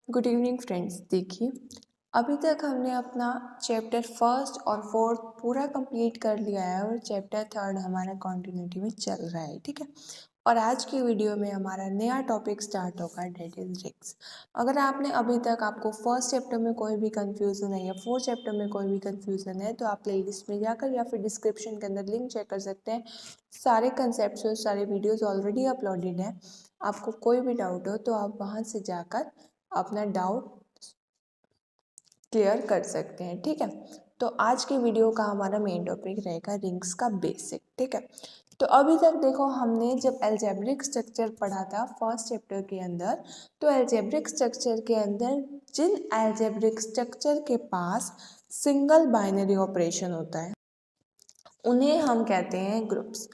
Good evening friends. देखिए, अभी तक हमने अपना चैप्टर फर्स्ट और फोर्थ पूरा कंप्लीट कर लिया है और चैप्टर थर्ड हमारा कंटिन्यूटी में चल रहा है। ठीक है, और आज की वीडियो में हमारा नया टॉपिक स्टार्ट होगा, डेट इज रिंग्स। अगर आपने अभी तक आपको फर्स्ट चैप्टर में कोई भी कंफ्यूजन है या फोर्थ चैप्टर में कोई भी कंफ्यूजन है तो आप प्लेलिस्ट में जाकर या फिर डिस्क्रिप्शन के अंदर लिंक चेक कर सकते हैं। सारे कंसेप्ट और सारे वीडियोस ऑलरेडी अपलोडेड हैं। आपको कोई भी डाउट हो तो आप वहाँ से जाकर अपना डाउट क्लियर कर सकते हैं। ठीक है, तो आज की वीडियो का हमारा मेन टॉपिक रहेगा रिंग्स का बेसिक। ठीक है, तो अभी तक देखो हमने जब अलजेब्रिक स्ट्रक्चर पढ़ा था फर्स्ट चैप्टर के अंदर, तो अलजेब्रिक स्ट्रक्चर के अंदर जिन अलजेब्रिक स्ट्रक्चर के पास सिंगल बाइनरी ऑपरेशन होता है उन्हें हम कहते हैं ग्रुप्स।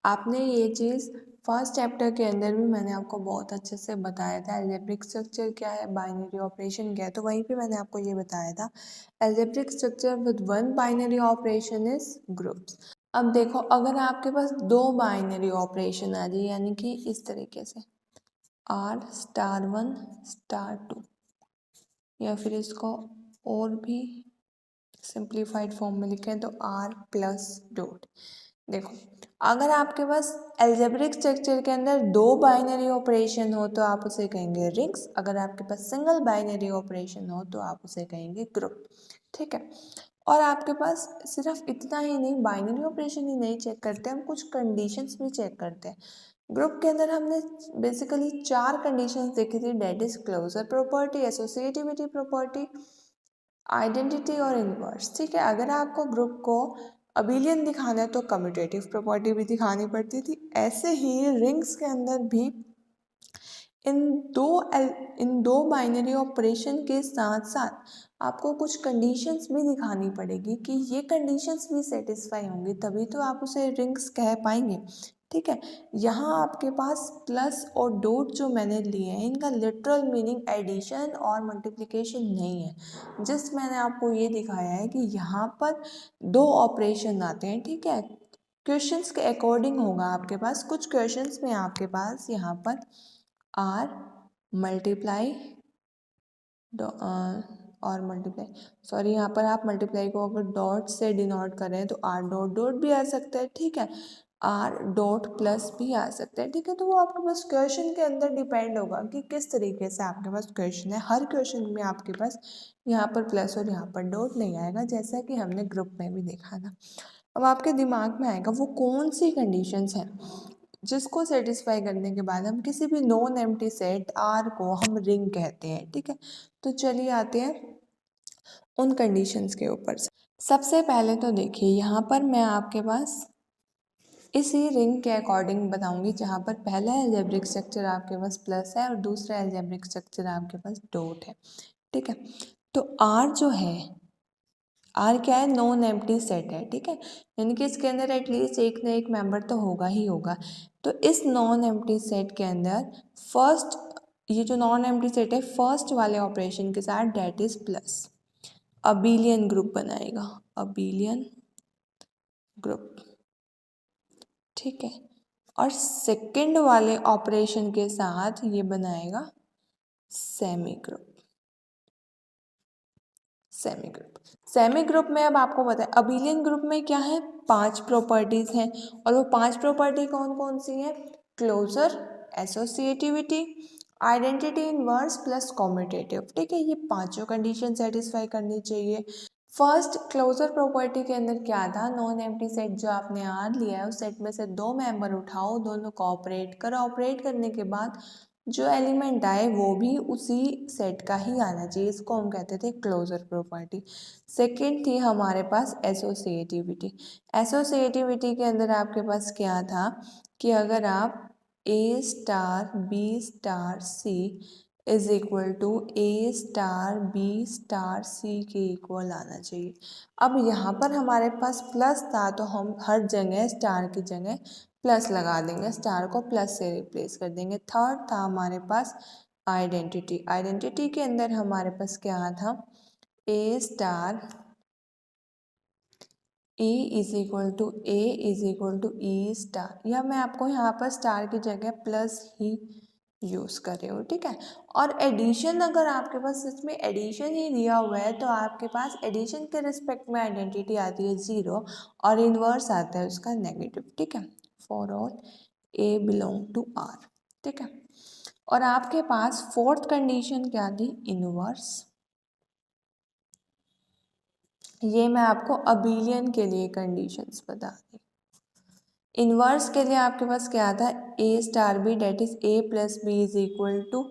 आपने ये चीज़ फर्स्ट चैप्टर के अंदर भी मैंने आपको बहुत अच्छे से बताया था, अलजेब्रिक स्ट्रक्चर क्या है, बाइनरी ऑपरेशन क्या है, तो वहीं पे मैंने आपको ये बताया था algebraic structure with one binary operation is groups. अब देखो, अगर आपके पास दो बाइनरी ऑपरेशन आ जाए, यानी कि इस तरीके से R स्टार 1 स्टार 2, या फिर इसको और भी सिंप्लीफाइड फॉर्म में लिखें तो R प्लस डॉट। देखो, अगर आपके पास अलजेब्रिक स्ट्रक्चर के अंदर दो बाइनरी ऑपरेशन हो तो आप उसे कहेंगे रिंग्स। अगर आपके पास सिंगल बाइनरी ऑपरेशन हो तो आप उसे कहेंगे ग्रुप। ठीक है, और आपके पास सिर्फ इतना ही नहीं, बाइनरी ऑपरेशन ही नहीं चेक करते, हम कुछ कंडीशंस भी चेक करते हैं। ग्रुप के अंदर हमने बेसिकली 4 कंडीशंस देखी थी, that is closure property, associativity property, identity और इनवर्स। ठीक है, अगर आपको ग्रुप को अबिलियन दिखाना है तो कम्यूटेटिव प्रॉपर्टी भी दिखानी पड़ती थी। ऐसे ही रिंग्स के अंदर भी इन दो बाइनरी ऑपरेशन के साथ साथ आपको कुछ कंडीशंस भी दिखानी पड़ेगी कि ये कंडीशंस भी सेटिस्फाई होंगी, तभी तो आप उसे रिंग्स कह पाएंगे। ठीक है, यहाँ आपके पास प्लस और डॉट जो मैंने लिए हैं इनका लिटरल मीनिंग एडिशन और मल्टीप्लिकेशन नहीं है। जस्ट मैंने आपको ये दिखाया है कि यहाँ पर दो ऑपरेशन आते हैं। ठीक है, क्वेश्चंस के अकॉर्डिंग होगा आपके पास, कुछ क्वेश्चंस में आपके पास यहाँ पर R मल्टीप्लाई और मल्टीप्लाई, सॉरी, यहाँ पर आप मल्टीप्लाई को अगर डॉट से डिनोट करें तो R डॉट डॉट भी आ सकता है। ठीक है, R डॉट प्लस भी आ सकता है। ठीक है, तो वो आपके पास क्वेश्चन के अंदर डिपेंड होगा कि किस तरीके से आपके पास क्वेश्चन है। हर क्वेश्चन में आपके पास यहाँ पर प्लस और यहाँ पर डॉट नहीं आएगा, जैसा कि हमने ग्रुप में भी देखा था। अब आपके दिमाग में आएगा वो कौन सी कंडीशंस हैं जिसको सेटिस्फाई करने के बाद हम किसी भी नॉन एम्प्टी सेट R को हम रिंग कहते हैं। ठीक है, तो चलिए आते हैं उन कंडीशंस के ऊपर से। सबसे पहले तो देखिए, यहाँ पर मैं आपके पास इसी रिंग के अकॉर्डिंग बताऊंगी, जहाँ पर पहला अलजेब्रिक स्ट्रक्चर आपके पास प्लस है और दूसरा अलजेब्रिक स्ट्रक्चर आपके पास डॉट है। ठीक है, तो R जो है, R क्या है, नॉन एम्प्टी सेट है। ठीक है, यानी कि इसके अंदर एटलीस्ट एक ना एक मेंबर तो होगा ही होगा। तो इस नॉन एम्प्टी सेट के अंदर फर्स्ट, ये जो नॉन एम्प्टी सेट है, फर्स्ट वाले ऑपरेशन के साथ that is plus abelian group बनाएगा, अबिलियन ग्रुप। ठीक है, और सेकंड वाले ऑपरेशन के साथ ये बनाएगा semi group. Semi group, semi group में अब आपको पता है अबिलियन ग्रुप में क्या है, 5 प्रॉपर्टीज हैं, और वो 5 प्रॉपर्टी कौन कौन सी हैं, closure, associativity, identity inverse plus commutative. ठीक है, ये पांचों कंडीशन सेटिस्फाई करनी चाहिए। फर्स्ट क्लोजर प्रॉपर्टी के अंदर क्या था, नॉन एम्प्टी सेट जो आपने R लिया है उस सेट में से दो मेंबर उठाओ, दोनों को ऑपरेट करो, ऑपरेट करने के बाद जो एलिमेंट आए वो भी उसी सेट का ही आना चाहिए, इसको हम कहते थे क्लोजर प्रॉपर्टी। सेकंड थी हमारे पास एसोसिएटिविटी। एसोसिएटिविटी के अंदर आपके पास क्या था कि अगर आप A star B star C is equal to A star B star C के इक्वल आना चाहिए। अब यहाँ पर हमारे पास प्लस था तो हम हर जगह स्टार की जगह प्लस लगा देंगे, स्टार को प्लस से रिप्लेस कर देंगे। थर्ड था हमारे पास आइडेंटिटी। आइडेंटिटी के अंदर हमारे पास क्या था, A star A is equal to A is equal to e star, या मैं आपको यहाँ पर स्टार की जगह प्लस ही यूज़ कर रहे हो, ठीक है। और एडिशन अगर आपके पास सच में एडिशन ही दिया हुआ है तो आपके पास एडिशन के रिस्पेक्ट में आइडेंटिटी आती है 0 और इन्वर्स आता है उसका नेगेटिव, ठीक है। For all A belong to R, ठीक है। और आपके पास फोर्थ कंडीशन क्या थी, इनवर्स। ये मैं आपको अबिलियन के लिए कंडीशंस बता दी। इनवर्स के लिए आपके पास क्या था, A star B that is A plus B is equal to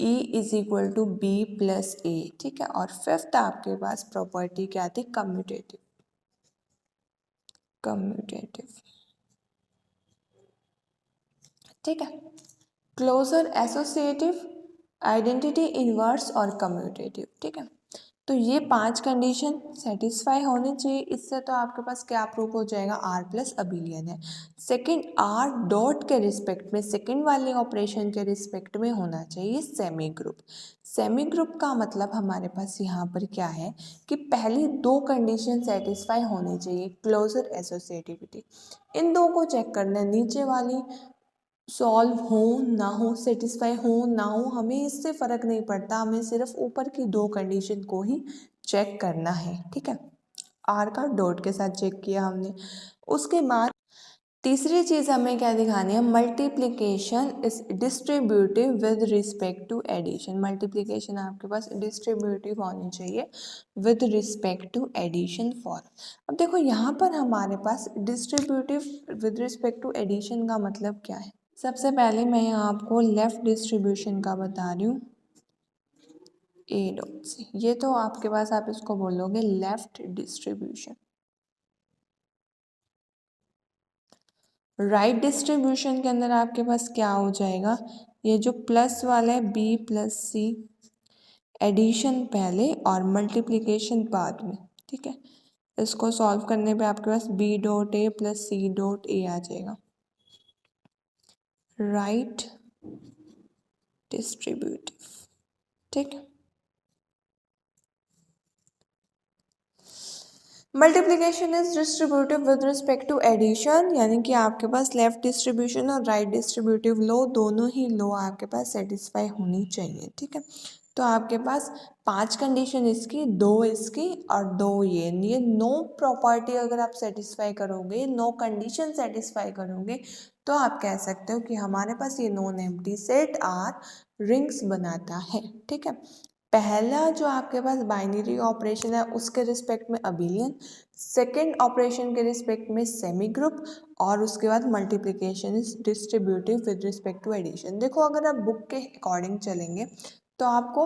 E is equal to B plus A, ठीक है। और फिफ्थ आपके पास प्रॉपर्टी क्या थी, कम्यूटेटिव, कम्यूटेटिव, ठीक है। क्लोजर एसोसिएटिव, आइडेंटिटी इनवर्स और कम्यूटेटिव, ठीक है। तो ये 5 कंडीशन सेटिस्फाई होनी चाहिए, इससे तो आपके पास क्या प्रूफ हो जाएगा, आर प्लस अबिलियन है। सेकंड, आर डॉट के रिस्पेक्ट में, सेकंड वाले ऑपरेशन के रिस्पेक्ट में होना चाहिए सेमी ग्रुप। सेमी ग्रुप का मतलब हमारे पास यहाँ पर क्या है कि पहली 2 कंडीशन सेटिस्फाई होनी चाहिए, क्लोजर एसोसिएटिविटी। इन 2 को चेक करना, नीचे वाली सॉल्व हो ना हो, सेटिस्फाई हो ना हो, हमें इससे फ़र्क नहीं पड़ता, हमें सिर्फ ऊपर की 2 कंडीशन को ही चेक करना है, ठीक है। आर का डॉट के साथ चेक किया हमने। उसके बाद तीसरी चीज़ हमें क्या दिखानी है, multiplication is distributive with respect to addition. Multiplication आपके पास डिस्ट्रीब्यूटिव होनी चाहिए with respect to addition for. अब देखो यहाँ पर हमारे पास distributive with respect to addition का मतलब क्या है। सबसे पहले मैं यहाँ आपको लेफ्ट डिस्ट्रीब्यूशन का बता रही हूँ, ए डॉट से। ये तो आपके पास आप इसको बोलोगे लेफ्ट डिस्ट्रीब्यूशन। राइट डिस्ट्रीब्यूशन के अंदर आपके पास क्या हो जाएगा, ये जो प्लस वाला है बी प्लस सी, एडिशन पहले और मल्टीप्लिकेशन बाद में, ठीक है। इसको सॉल्व करने पे आपके पास B dot A plus C dot A आ जाएगा, राइट डिस्ट्रीब्यूटिव, ठीक है। Multiplication is distributive with respect to addition, यानी कि आपके पास लेफ्ट डिस्ट्रीब्यूशन और राइट डिस्ट्रीब्यूटिव लो, दोनों ही लो आपके पास सेटिस्फाई होनी चाहिए, ठीक है। तो आपके पास 5 कंडीशन इसकी, 2 इसकी और 2 ये 9 प्रॉपर्टी अगर आप सेटिस्फाई करोगे, 9 कंडीशन सेटिस्फाई करोगे, तो आप कह सकते हो कि हमारे पास ये non empty set R rings बनाता है, ठीक है। पहला जो आपके पास बाइनरी ऑपरेशन है उसके रिस्पेक्ट में अबिलियन, सेकंड ऑपरेशन के रिस्पेक्ट में सेमी ग्रुप, और उसके बाद multiplication is distributive with respect to addition. देखो अगर आप बुक के अकॉर्डिंग चलेंगे तो आपको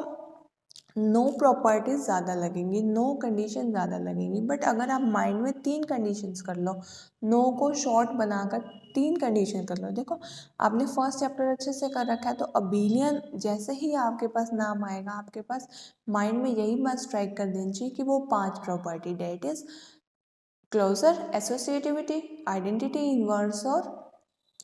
9 प्रॉपर्टीज ज़्यादा लगेंगी, 9 कंडीशन ज़्यादा लगेंगी, बट अगर आप माइंड में 3 कंडीशंस कर लो, 9 को शॉर्ट बनाकर 3 कंडीशन कर लो। देखो आपने फर्स्ट चैप्टर अच्छे से कर रखा है, तो अबिलियन जैसे ही आपके पास नाम आएगा, आपके पास माइंड में यही बात स्ट्राइक कर देनी चाहिए कि वो 5 property, that is closure associativity, identity inverse और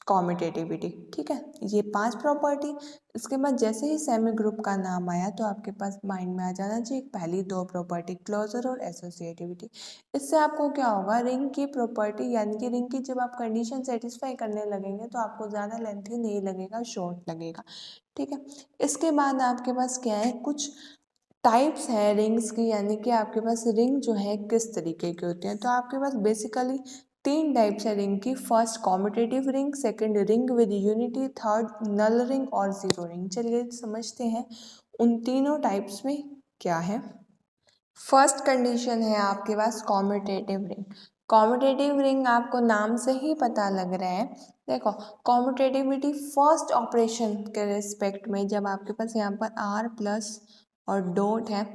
कॉम्यूटेटिविटी, ठीक है। ये 5 प्रॉपर्टी, इसके बाद जैसे ही सेमी ग्रुप का नाम आया तो आपके पास माइंड में आ जाना चाहिए पहली 2 प्रॉपर्टी, क्लोजर और एसोसिएटिविटी। इससे आपको क्या होगा, रिंग की प्रॉपर्टी यानी कि रिंग की जब आप कंडीशन सेटिस्फाई करने लगेंगे तो आपको ज़्यादा लेंथी नहीं लगेगा, शॉर्ट लगेगा, ठीक है। इसके बाद आपके पास क्या है, कुछ टाइप्स है रिंग्स की, यानी कि आपके पास रिंग जो है किस तरीके के होते हैं। तो आपके पास बेसिकली 3 टाइप्स है रिंग की, first commutative ring, second ring with unity, third null ring और जीरो रिंग। चलिए समझते हैं उन तीनों टाइप्स में क्या है। फर्स्ट कंडीशन है आपके पास कॉम्यूटेटिव रिंग। कॉम्यूटेटिव रिंग आपको नाम से ही पता लग रहा है। देखो कॉम्यूटेटिविटी फर्स्ट ऑपरेशन के रिस्पेक्ट में, जब आपके पास यहाँ पर आर प्लस और डॉट है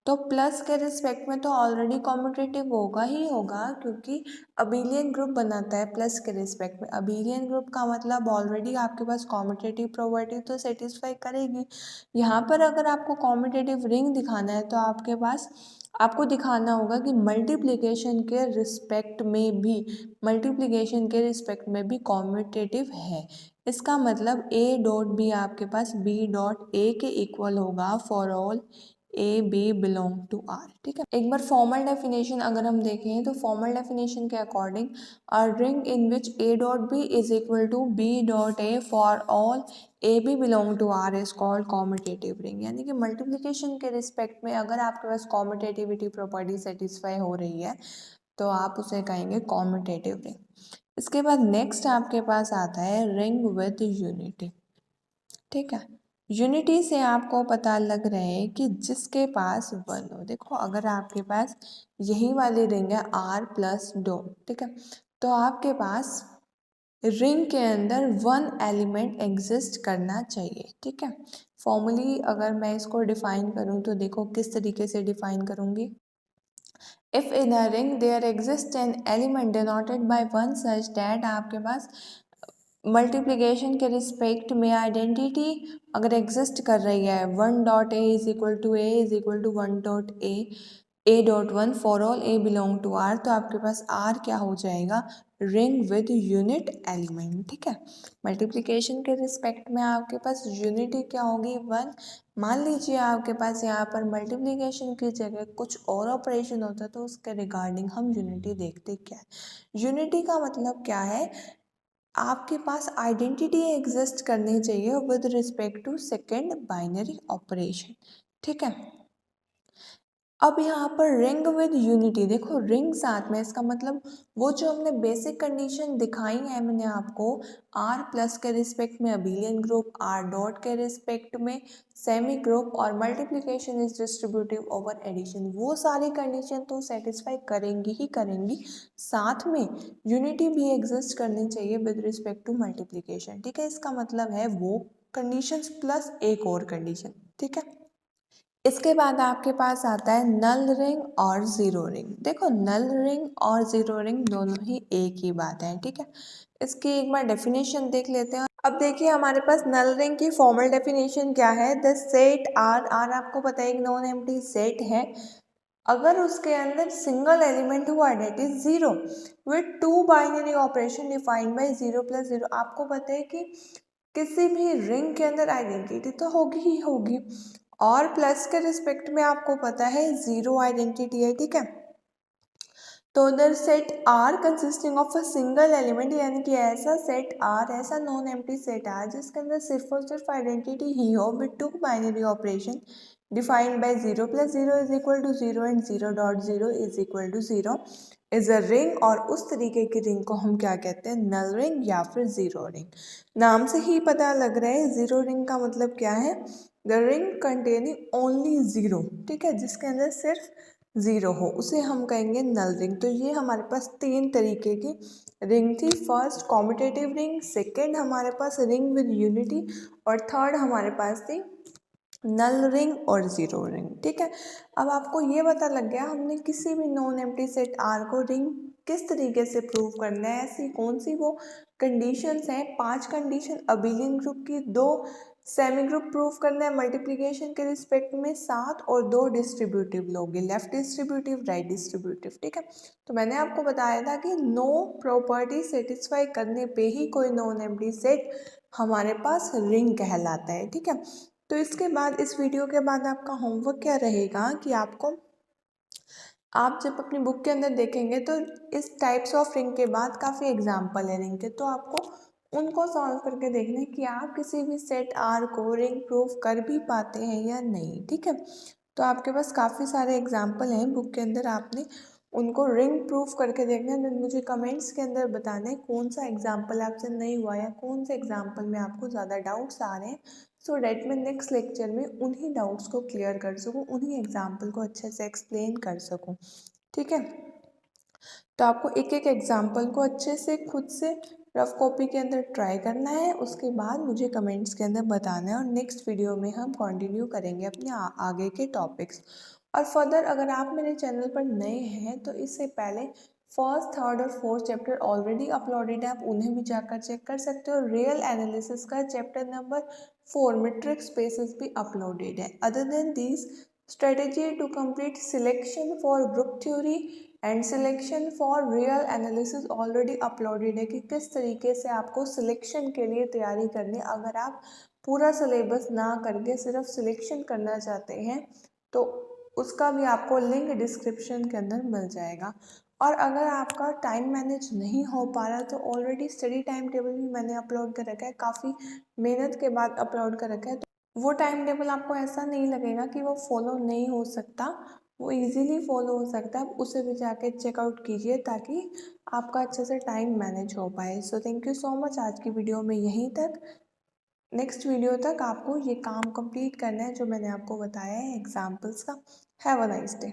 तो प्लस के रिस्पेक्ट में तो ऑलरेडी कॉम्यूटेटिव होगा ही होगा, क्योंकि अबिलियन ग्रुप बनाता है प्लस के रिस्पेक्ट में। अबिलियन ग्रुप का मतलब ऑलरेडी आपके पास कॉम्यूटेटिव प्रॉपर्टी तो सेटिस्फाई करेगी। यहाँ पर अगर आपको कॉम्यूटेटिव रिंग दिखाना है तो आपके पास आपको दिखाना होगा कि मल्टीप्लिकेशन के रिस्पेक्ट में भी, मल्टीप्लिकेशन के रिस्पेक्ट में भी कॉम्यूटेटिव है। इसका मतलब ए डॉट बी आपके पास बी डॉट ए के इक्वल होगा for all A B belong to R. ठीक है, एक बार फॉर्मल डेफिनेशन अगर हम देखें तो फॉर्मल डेफिनेशन के according a ring in which A dot B is equal to B dot A for all A B belong to R is called commutative ring. यानी कि मल्टीप्लिकेशन के रिस्पेक्ट में अगर आपके पास कॉम्यूटेटिविटी प्रॉपर्टी सेटिस्फाई हो रही है तो आप उसे कहेंगे कॉम्यूटेटिव रिंग। इसके बाद नेक्स्ट आपके पास आता है रिंग विद यूनिटी। ठीक है, यूनिटी से आपको पता लग रहा है कि जिसके पास वन हो। देखो अगर आपके पास यही वाली रिंग है आर प्लस दो, ठीक है, तो आपके पास रिंग के अंदर वन एलिमेंट एग्जिस्ट करना चाहिए। ठीक है, फॉर्मली अगर मैं इसको डिफाइन करूं तो देखो किस तरीके से डिफाइन करूंगी। If in a ring there exist an element denoted by one such that आपके पास मल्टीप्लिकेशन के रिस्पेक्ट में आइडेंटिटी अगर एग्जिस्ट कर रही है one dot A is equal to A is equal to one dot A dot one for all A belong to R, तो आपके पास आर क्या हो जाएगा, रिंग विद यूनिट एलिमेंट। ठीक है, मल्टीप्लिकेशन के रिस्पेक्ट में आपके पास यूनिटी क्या होगी, वन। मान लीजिए आपके पास यहाँ पर मल्टीप्लिकेशन की जगह कुछ और ऑपरेशन होता है तो उसके रिगार्डिंग हम यूनिटी देखते क्या है। यूनिटी का मतलब क्या है, आपके पास आइडेंटिटी एग्जिस्ट करनी चाहिए with respect to second binary operation. ठीक है, अब यहाँ पर रिंग विद यूनिटी, देखो रिंग साथ में, इसका मतलब वो जो हमने बेसिक कंडीशन दिखाई है मैंने आपको, आर प्लस के रिस्पेक्ट में अबेलियन ग्रुप, आर डॉट के रिस्पेक्ट में सेमी ग्रुप और multiplication is distributive over addition, वो सारी कंडीशन तो सेटिस्फाई करेंगी ही करेंगी, साथ में यूनिटी भी एग्जिस्ट करनी चाहिए विद रिस्पेक्ट टू मल्टीप्लिकेशन। ठीक है, इसका मतलब है वो कंडीशंस प्लस एक और कंडीशन। ठीक है, इसके बाद आपके पास आता है नल रिंग और जीरो रिंग। देखो नल रिंग और जीरो रिंग दोनों ही एक ही बात है। ठीक है, इसकी एक बार डेफिनेशन देख लेते हैं। अब देखिए हमारे पास नल रिंग की फॉर्मल डेफिनेशन क्या है, द सेट आर, आर आपको पता है एक नॉन एम्प्टी सेट है, अगर उसके अंदर सिंगल एलिमेंट हुआ that is zero with two binary operation defined by zero plus zero. आपको पता है कि किसी भी रिंग के अंदर आइडेंटिटी तो होगी ही होगी, और प्लस के रिस्पेक्ट में आपको पता है जीरो आइडेंटिटी है। ठीक है, तो उधर set R consisting of a single element, यानी कि ऐसा सेट आर, ऐसा नॉन एम्प्टी सेट आर जिसके अंदर सिर्फ और सिर्फ आइडेंटिटी ही हो with two binary operation defined by zero plus zero is equal to zero and zero dot zero is equal to zero is a ring, और उस तरीके की रिंग को हम क्या कहते हैं, नल रिंग या फिर जीरो रिंग। नाम से ही पता लग रहा है जीरो रिंग का मतलब क्या है, the ring containing only zero. ठीक है, जिसके अंदर सिर्फ जीरो हो उसे हम कहेंगे नल रिंग। तो ये हमारे पास तीन तरीके की रिंग थी, फर्स्ट कॉम्पिटेटिव रिंग, सेकेंड हमारे पास रिंग विद यूनिटी, और थर्ड हमारे पास थी नल रिंग और जीरो रिंग। ठीक है, अब आपको ये पता लग गया हमने किसी भी नॉन एम्प्टी सेट आर को रिंग किस तरीके से प्रूव करना है, ऐसी कौन सी वो कंडीशंस हैं, पांच कंडीशन अबेलियन ग्रुप की, दो सेमी ग्रुप प्रूव करना है मल्टीप्लिकेशन के रिस्पेक्ट में, सात और दो डिस्ट्रीब्यूटिव लोगे, लेफ्ट डिस्ट्रीब्यूटिव राइट डिस्ट्रीब्यूटिव। ठीक है, तो मैंने आपको बताया था कि नो प्रॉपर्टी सेटिस्फाई करने पे ही कोई नॉन एम्प्टी सेट हमारे पास रिंग कहलाता है। ठीक है, तो इसके बाद इस वीडियो के बाद आपका होमवर्क क्या रहेगा कि आपको, आप जब अपनी बुक के अंदर देखेंगे तो इस टाइप्स ऑफ रिंग के बाद काफ़ी एग्जाम्पल है रिंग के, तो आपको उनको सॉल्व करके देखना है कि आप किसी भी सेट आर को रिंग प्रूफ कर भी पाते हैं या नहीं। ठीक है, तो आपके पास काफ़ी सारे एग्जाम्पल हैं बुक के अंदर, आपने उनको रिंग प्रूफ करके देखना है, देन मुझे कमेंट्स के अंदर बताना है कौन सा एग्जाम्पल आपसे नहीं हुआ या कौन से एग्जाम्पल में आपको ज़्यादा डाउट्स आ रहे हैं, सो डैट मैं नेक्स्ट लेक्चर में उन्हीं डाउट्स को क्लियर कर सकूँ, उन्हीं एग्जाम्पल को अच्छे से एक्सप्लेन कर सकूँ। ठीक है, तो आपको एक एक एग्जाम्पल को अच्छे से खुद से रफ कॉपी के अंदर ट्राई करना है, उसके बाद मुझे कमेंट्स के अंदर बताना है, और नेक्स्ट वीडियो में हम कंटिन्यू करेंगे अपने आगे के टॉपिक्स। और फर्दर अगर आप मेरे चैनल पर नए हैं तो इससे पहले फर्स्ट, थर्ड और फोर्थ चैप्टर ऑलरेडी अपलोडेड है, आप उन्हें भी जाकर चेक कर सकते हो। रियल एनालिसिस का चैप्टर नंबर 4 मेट्रिक स्पेसेस भी अपलोडेड है। Other than this, strategy to complete selection for group theory and selection for real analysis already uploaded है, कि किस तरीके से आपको सिलेक्शन के लिए तैयारी करनी, अगर आप पूरा सिलेबस ना करके सिर्फ सिलेक्शन करना चाहते हैं तो उसका भी आपको लिंक डिस्क्रिप्शन के अंदर मिल जाएगा। और अगर आपका टाइम मैनेज नहीं हो पा रहा तो ऑलरेडी स्टडी टाइम टेबल भी मैंने अपलोड कर रखा है, काफ़ी मेहनत के बाद अपलोड कर रखा है। तो वो टाइम टेबल आपको ऐसा नहीं लगेगा कि वो फॉलो नहीं हो सकता, वो इजीली फॉलो हो सकता है। आप उसे भी जाके चेकआउट कीजिए ताकि आपका अच्छे से टाइम मैनेज हो पाए। So thank you so much. आज की वीडियो में यहीं तक। नेक्स्ट वीडियो तक आपको ये काम कंप्लीट करना है जो मैंने आपको बताया है एग्जाम्पल्स का। Have a nice day.